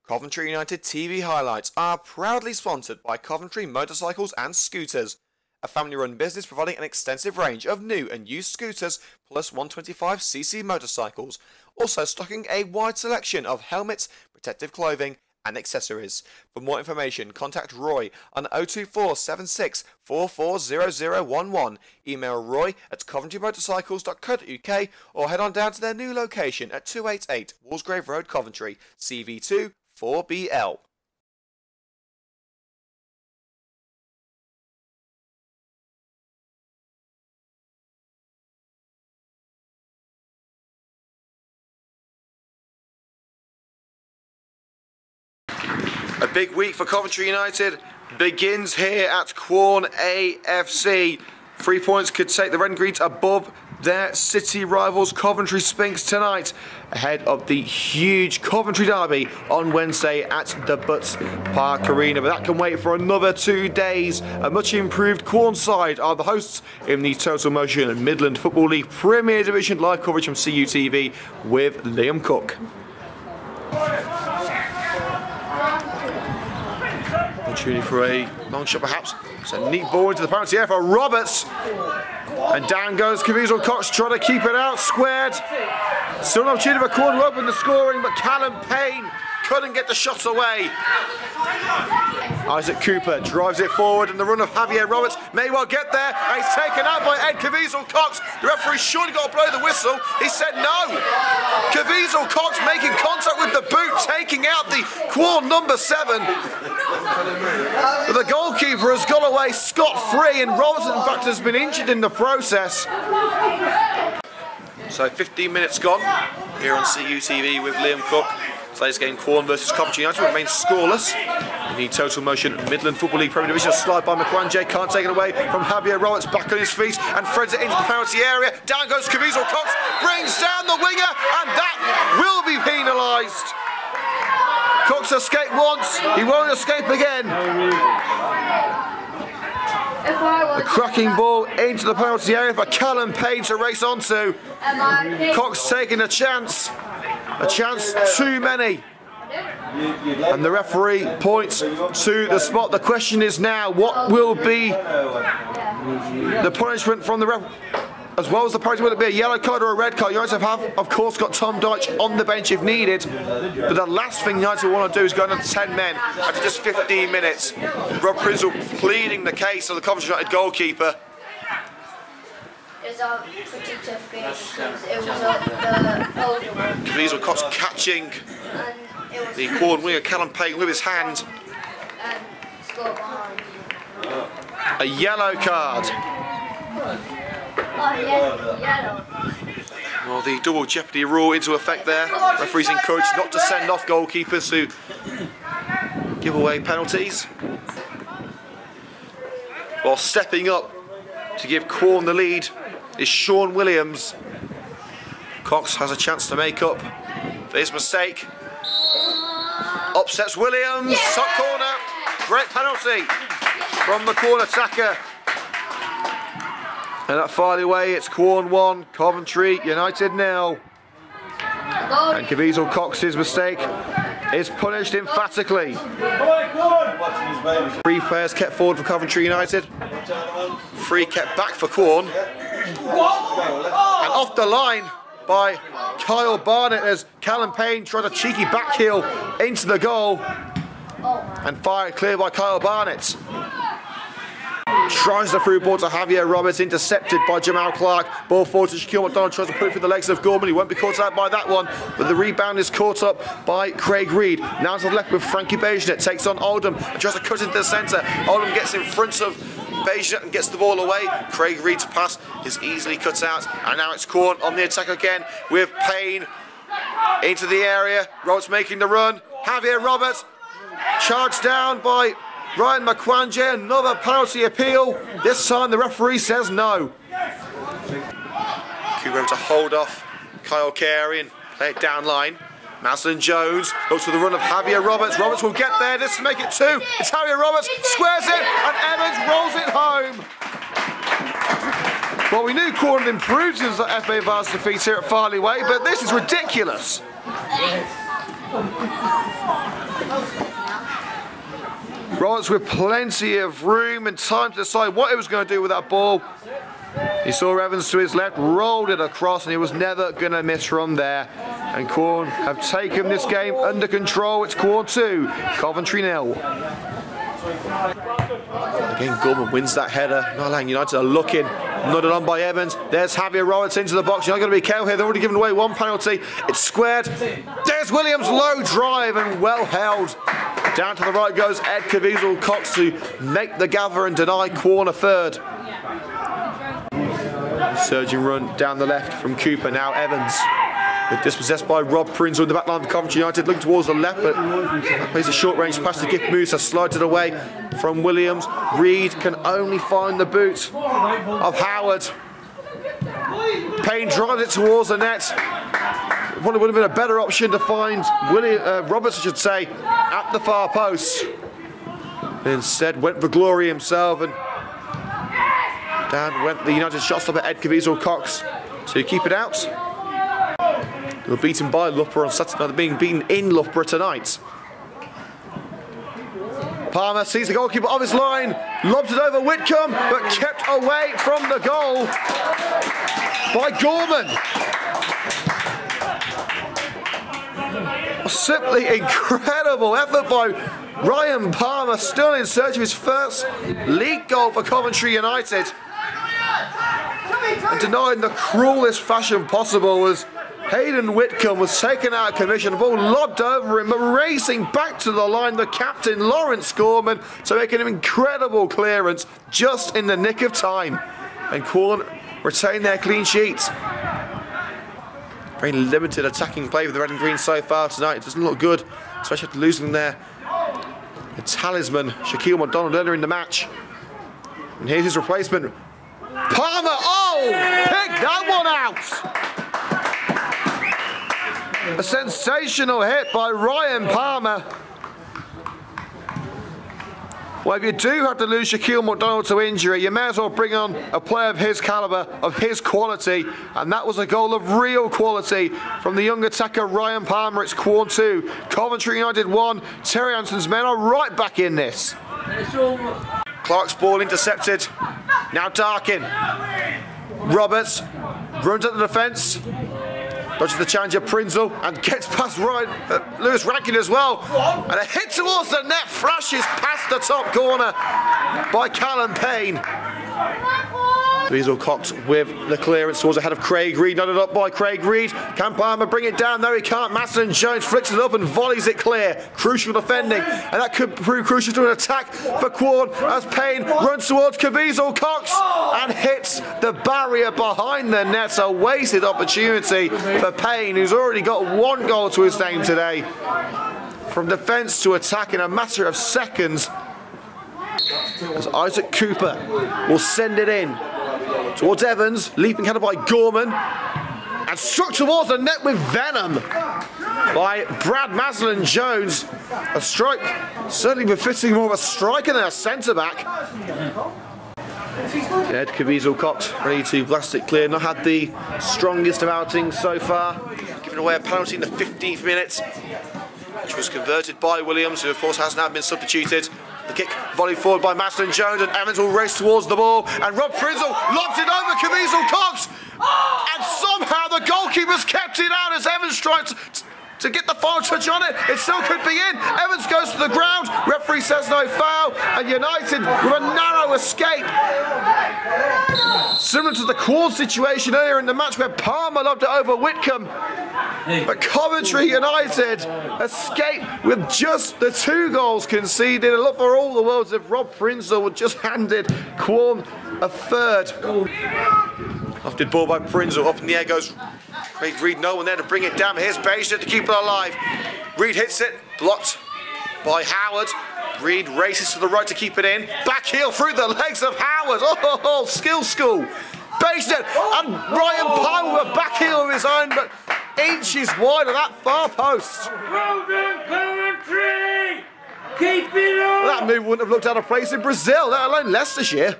Coventry United TV highlights are proudly sponsored by Coventry Motorcycles and Scooters, a family-run business providing an extensive range of new and used scooters plus 125cc motorcycles, also stocking a wide selection of helmets, protective clothing and accessories. For more information, contact Roy on 02476 440011, email roy@coventrymotorcycles.co.uk or head on down to their new location at 288 Walsgrave Road, Coventry, CV2 4BL. A big week for Coventry United begins here at Quorn AFC. 3 points could take the Red and Greens above their city rivals Coventry Spinks tonight, ahead of the huge Coventry derby on Wednesday at the Butts Park Arena. But that can wait for another 2 days. A much improved Quorn side are the hosts in the Total Motion and Midland Football League Premier Division. Live coverage from CUTV with Liam Cook. Opportunity for a long shot perhaps. It's a neat ball into the penalty area for Roberts. And down goes Caviezel Cox trying to keep it out, squared. Still an opportunity for Quorn to open the scoring, but Callum Payne couldn't get the shot away. Isaac Cooper drives it forward, and the run of Javier Roberts may well get there. And he's taken out by Ed Caviezel Cox. The referee surely got to blow the whistle. He said no. Caviezel Cox making contact with the boot, taking out the Quorn number 7. But the goalkeeper has got away scot-free, and Roberts in fact has been injured in the process. So 15 minutes gone here on CUTV with Liam Cook. Today's game, Quorn versus Coventry United, remains scoreless. In the Total Motion Midland Football League Premier Division, a slide by McQuanjay, can't take it away from Javier Roberts, back on his feet and threads it into the penalty area. Down goes Caviezel Cox, brings down the winger, and that will be penalised. Cox escaped once, he won't escape again. The cracking ball into the penalty area for Callum Payne to race onto. Cox taking a chance too many. And the referee points to the spot. The question is now, what will be the punishment from the referee? As well as the penalty, will it be a yellow card or a red card? United have, of course, got Tom Dyche on the bench if needed. But the last thing United want to do is go down to 10 men after just 15 minutes. Rob Prizzle pleading the case of the Coventry United goalkeeper. It was a pretty tough game because it was the older one. Caviezel Cox catching the Quorn winger Callum Payne with his hand. And scored behind. A yellow card. Oh, yellow. Well, the double jeopardy rule into effect there. Referees encouraged not to send off goalkeepers who give away penalties. While stepping up to give Quorn the lead is Sean Williams. Cox has a chance to make up for his mistake. Upsets Williams, top corner. Great penalty from the Quorn attacker. And at Farley Way, it's Quorn 1, Coventry United 0. And Caviezel Cox's mistake is punished emphatically. 3 players kept forward for Coventry United. 3 kept back for Quorn. And off the line by Kyle Barnett as Callum Payne tried a cheeky back heel into the goal. And fired clear by Kyle Barnett. Tries the through ball to Javier Roberts, intercepted by Jamal Clark. Ball forward to Shaquille McDonald, tries to put it through the legs of Gorman. He won't be caught out by that one, but the rebound is caught up by Craig Reed. Now to the left with Frankie Beijnet, takes on Oldham and tries to cut into the centre. Oldham gets in front of Beijnet and gets the ball away. Craig Reed's pass is easily cut out, and now it's Quorn on the attack again with Payne into the area. Roberts making the run. Javier Roberts charged down by Ryan McQuanjay, another penalty appeal. This time the referee says no. Cooper to hold off Kyle Carey and play it down line. Maslin Jones looks for the run of Javier Roberts. Roberts will get there. This will make it 2. It's Javier Roberts, squares it, and Evans rolls it home. Well, we knew Quorn had improved since the FA Vars defeat here at Farley Way, but this is ridiculous. Roberts with plenty of room and time to decide what he was going to do with that ball. He saw Evans to his left, rolled it across, and he was never going to miss from there. And Quorn have taken this game under control. It's Quorn 2, Coventry 0. Again, Gorman wins that header. Not allowing United are looking. Nodded on by Evans. There's Javier Roberts into the box. You're not going to be careful here. They've already given away one penalty. It's squared. There's Williams' low drive and well held. Down to the right goes Ed Caviezel-Cox to make the gather and deny Quorn a third. Surging run down the left from Cooper. Now Evans. They're dispossessed by Rob Prinzel in the back line of Coventry United, looking towards the left, but plays a short-range pass to Gift Musa, slides it away from Williams. Reed can only find the boot of Howard. Payne drives it towards the net. Probably would have been a better option to find Roberts, I should say, at the far post. But instead went for glory himself, and down went the United shot stopper Ed Caviezel-Cox to keep it out. They were beaten by Loughborough on Saturday night. They're being beaten in Loughborough tonight. Palmer sees the goalkeeper of his line, lobs it over Whitcomb, but kept away from the goal by Gorman. A simply incredible effort by Ryan Palmer, still in search of his first league goal for Coventry United. And denied in the cruelest fashion possible as Hayden Whitcomb was taken out of commission, the ball lobbed over him, but racing back to the line, the captain Lawrence Gorman, to make an incredible clearance just in the nick of time. And Quorn retain their clean sheet. Very limited attacking play for the red and green so far tonight. It doesn't look good, especially after losing their talisman, Shaquille McDonald, earlier in the match. And here's his replacement. Palmer, pick that one out! A sensational hit by Ryan Palmer. Well, if you do have to lose Shaquille McDonald to injury, you may as well bring on a player of his calibre, of his quality, and that was a goal of real quality from the young attacker Ryan Palmer. It's Quorn 2, Coventry United 1. Terry Anson's men are right back in this. Clark's ball intercepted. Now Darkin. Roberts runs at the defence. Dodges the challenger Prinzel and gets past Lewis Rankin as well. And a hit towards the net, flashes past the top corner by Callum Payne. Caviezel-Cox with the clearance towards the head of Craig Reed, nodded up by Craig Reed. Can Palmer bring it down? No, he can't. Masterton Jones flicks it up and volleys it clear. Crucial defending, and that could prove crucial to an attack for Quorn as Payne runs towards Caviezel-Cox and hits the barrier behind the net. A wasted opportunity for Payne, who's already got one goal to his name today. From defence to attack in a matter of seconds, as Isaac Cooper will send it in towards Evans, leaping headed by Gorman, and struck towards the net with venom by Brad Maslin-Jones. A strike certainly befitting more of a striker than a centre-back. Ed Caviezel-Cox ready to blast it clear. Not had the strongest of outings so far. Giving away a penalty in the 15th minute, which was converted by Williams, who of course has now been substituted. The kick volleyed forward by Maslin-Jones, and Evans will race towards the ball, and Rob Prinzel lobs it over Caviezel-Cox, and somehow the goalkeeper's kept it out as Evans tries to get the final touch on it. It still could be in. Evans goes to the ground, referee says no foul, and United with a narrow escape. Similar to the Quorn situation earlier in the match where Palmer lobbed it over Whitcomb. But Coventry United escape with just the 2 goals conceded. And look for all the worlds if Rob Prinzel would just handed Quorn a third. Lofted ball by Prinzel, up in the air goes Craig Reed, no one there to bring it down. Here's Bayshire to keep it alive. Reed hits it, blocked by Howard. Reed races to the right to keep it in. Back heel through the legs of Howard. Oh, skill school. Bayshire and Ryan Palmer with a back heel of his own, but inches wide of that far post. Well done, Coventry! Keep it up! That move wouldn't have looked out of place in Brazil, let alone Leicestershire.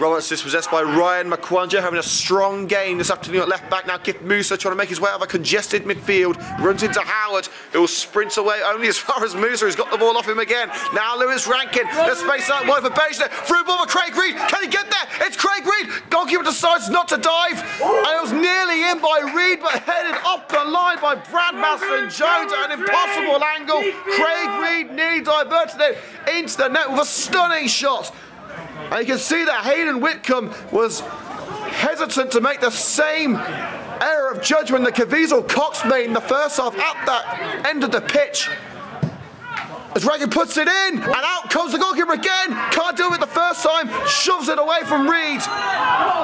Roberts dispossessed by Ryan McQuanja, having a strong game this afternoon at left back. Now Gift Musa trying to make his way out of a congested midfield. Runs into Howard, who will sprint away only as far as Musa, who's got the ball off him again. Now Lewis Rankin, the space out wide for Beijnet. Through ball for Craig Reed. Can he get there? It's Craig Reed. Goalkeeper decides not to dive. And it was nearly in by Reed, but headed off the line by Brad Masterson-Jones at an impossible angle. Craig Reed nearly diverted it into the net with a stunning shot. And you can see that Hayden Whitcomb was hesitant to make the same error of judgment that Caviezel Cox made in the first half at that end of the pitch. As Rankin puts it in, and out comes the goalkeeper again. Can't do it the first time, shoves it away from Reed.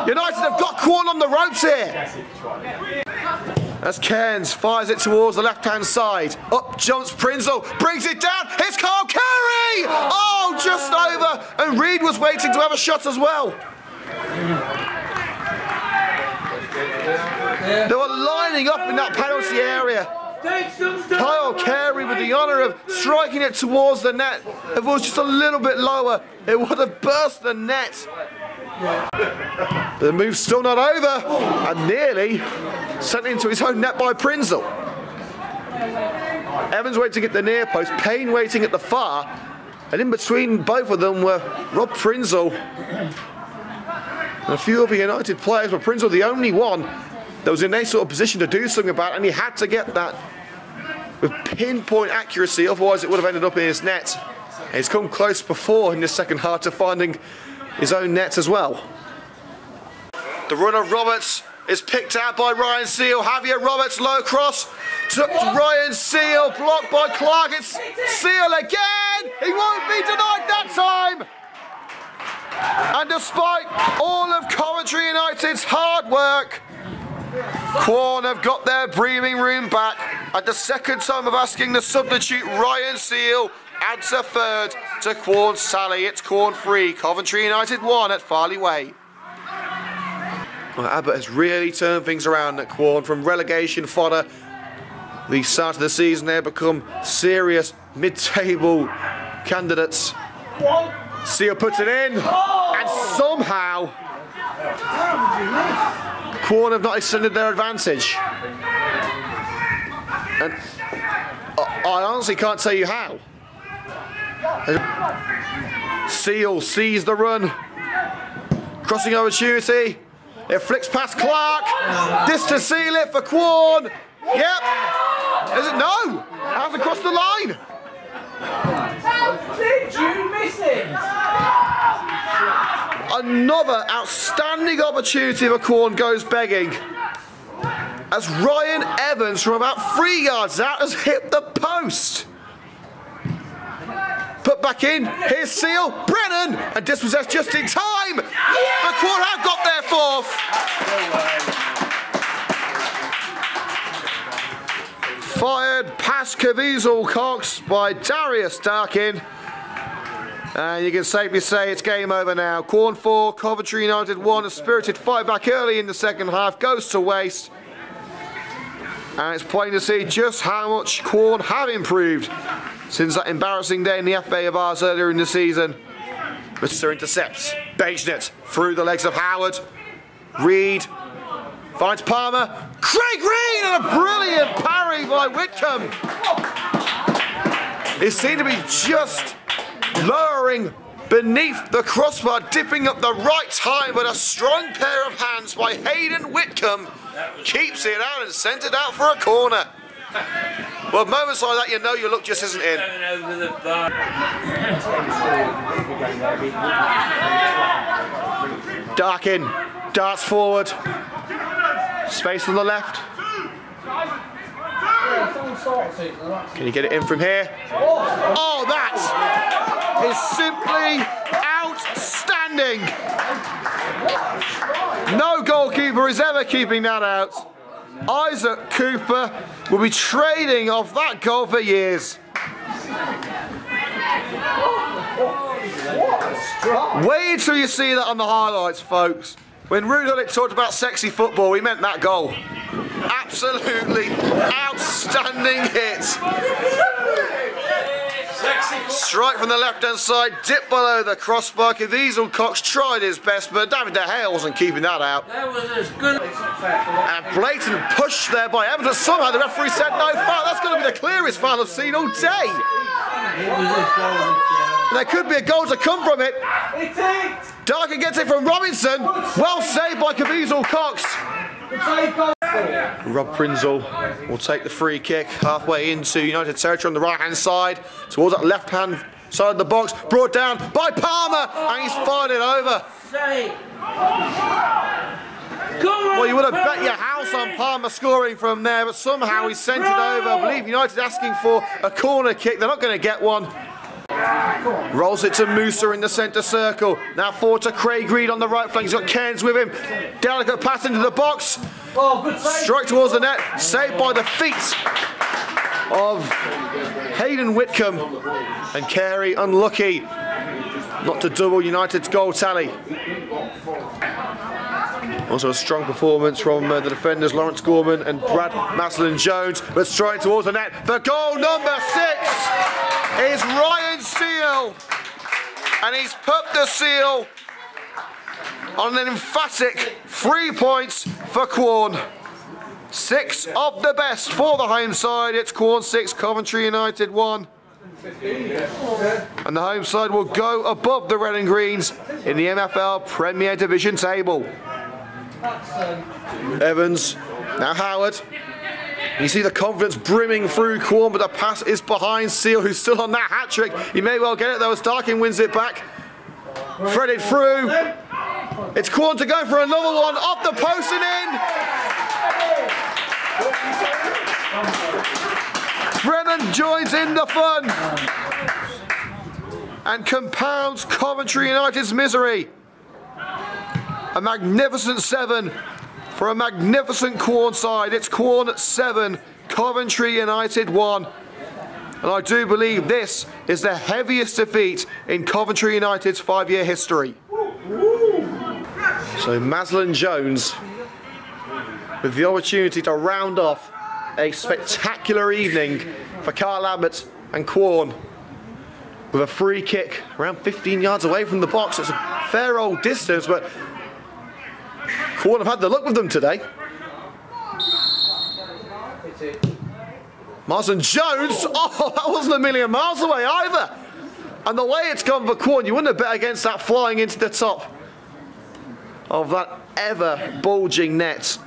United have got Quorn on the ropes here. As Cairns fires it towards the left-hand side. Up jumps Prinzel, brings it down. It's Carl Carey! Oh, just over. And Reed was waiting to have a shot as well. They were lining up in that penalty area. Kyle Carey with the honour of striking it towards the net. If it was just a little bit lower, it would have burst the net. The move's still not over, and nearly sent into his own net by Prinzel. Evans waiting at the near post, Payne waiting at the far, and in between both of them were Rob Prinzel and a few other United players, but Prinzel the only one that was in any sort of position to do something about it, and he had to get that with pinpoint accuracy, otherwise it would have ended up in his net. And he's come close before in the second half to finding his own net as well. The run of Roberts is picked out by Ryan Seal. Javier Roberts, low cross to Ryan Seal, blocked by Clark. It's Seal again. He won't be denied that time. And despite all of Coventry United's hard work, Quorn have got their breathing room back. At the second time of asking the substitute, Ryan Seal adds a third to Quorn's tally. It's Quorn 3, Coventry United 1 at Farley Way. Well, Abbott has really turned things around at Quorn from relegation fodder. The start of the season, they have become serious mid-table candidates. Seal puts it in, and somehow Quorn have not extended their advantage. And I honestly can't tell you how. Seal sees the run. Crossing opportunity. It flicks past Clark. This to seal it for Quorn. Yep. Is it? No. Hasn't crossed the line. How did you miss it? Another outstanding opportunity for Quorn goes begging. As Ryan Evans from about 3 yards out has hit the post. Put back in, here's Seal, Brennan, and dispossessed just in time. The Quorn have got their fourth. Fired past Caviezel Cox by Darius Darkin. And you can safely say it's game over now. Quorn 4, Coventry United 1. A spirited fight back early in the second half goes to waste. And it's plain to see just how much Quorn have improved since that embarrassing day in the FA of ours earlier in the season. Mr. intercepts. Beijnet through the legs of Howard. Reed finds Palmer. Craig Reed and a brilliant parry by Whitcomb. It seemed to be just lowering beneath the crossbar, dipping up the right time, but a strong pair of hands by Hayden Whitcomb keeps it out and sends it out for a corner. Well, moments like that, you know your luck just isn't in. Darkin darts forward. Space on the left. Can you get it in from here? Oh, that is simply outstanding. No goalkeeper is ever keeping that out. Isaac Cooper will be trading off that goal for years. Wait until you see that on the highlights, folks. When Rudolph talked about sexy football, he meant that goal. Absolutely outstanding hit. Strike from the left-hand side, dip below the crossbar. Caviezel Cox tried his best, but David De Gea wasn't keeping that out. That was as good. And blatant push there by Evans, but somehow the referee said no foul. That's going to be the clearest foul I've seen all day. There could be a goal to come from it. Darkin gets it from Robinson. Well saved by Caviezel Cox. Rob Prinzel will take the free kick halfway into United territory on the right hand side towards that left hand side of the box, brought down by Palmer, and he's fired it over. Well, you would have bet your house on Palmer scoring from there, but somehow he sent it over. I believe United asking for a corner kick. They're not going to get one. Rolls it to Musa in the centre circle. Now forward to Craig Reed on the right flank. He's got Cairns with him. Delicate pass into the box. Strike towards the net. Saved by the feet of Hayden Whitcomb. And Carey unlucky not to double United's goal tally. Also a strong performance from the defenders Lawrence Gorman and Brad Maslin-Jones. But straight towards the net. The goal number 6 is Ryan Seal. And he's put the seal on an emphatic 3 points for Quorn. 6 of the best for the home side. It's Quorn 6, Coventry United 1. And the home side will go above the Red and Greens in the MFL Premier Division table. Evans, now Howard. You see the confidence brimming through Quorn, but the pass is behind Seal, who's still on that hat-trick. He may well get it though as Darkin wins it back. Threaded through. It's Quorn to go for another one, off the post and in. Brennan joins in the fun and compounds Coventry United's misery. A magnificent 7 for a magnificent Quorn side. It's Quorn 7, Coventry United 1. And I do believe this is the heaviest defeat in Coventry United's 5-year history. So Maslin-Jones with the opportunity to round off a spectacular evening for Carl Abbott and Quorn with a free kick around 15 yards away from the box. It's a fair old distance, but Quorn have had the luck with them today. Maslin-Jones, oh, that wasn't a million miles away either. And the way it's gone for Quorn, you wouldn't have bet against that flying into the top of that ever bulging net.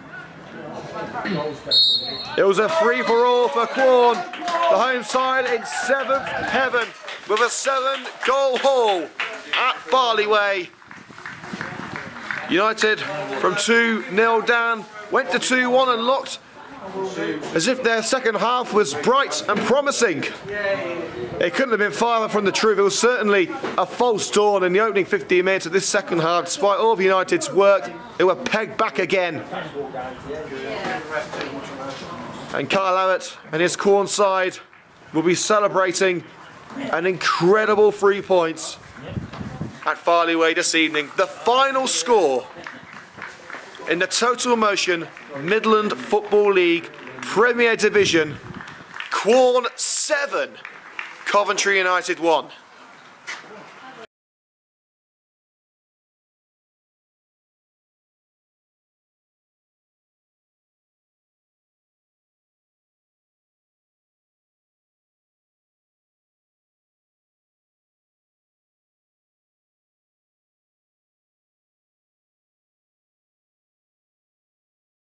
It was a free-for-all for Quorn. The home side in 7th heaven with a 7-goal haul at Farley Way. United from 2-0 down, went to 2-1 and looked as if their second half was bright and promising. It couldn't have been farther from the truth. It was certainly a false dawn in the opening 15 minutes of this second half. Despite all of United's work, they were pegged back again. And Kyle Abbott and his Quorn side will be celebrating an incredible 3 points at Farley Way this evening. The final score in the Total Motion Midland Football League Premier Division: Quorn 7, Coventry United 1.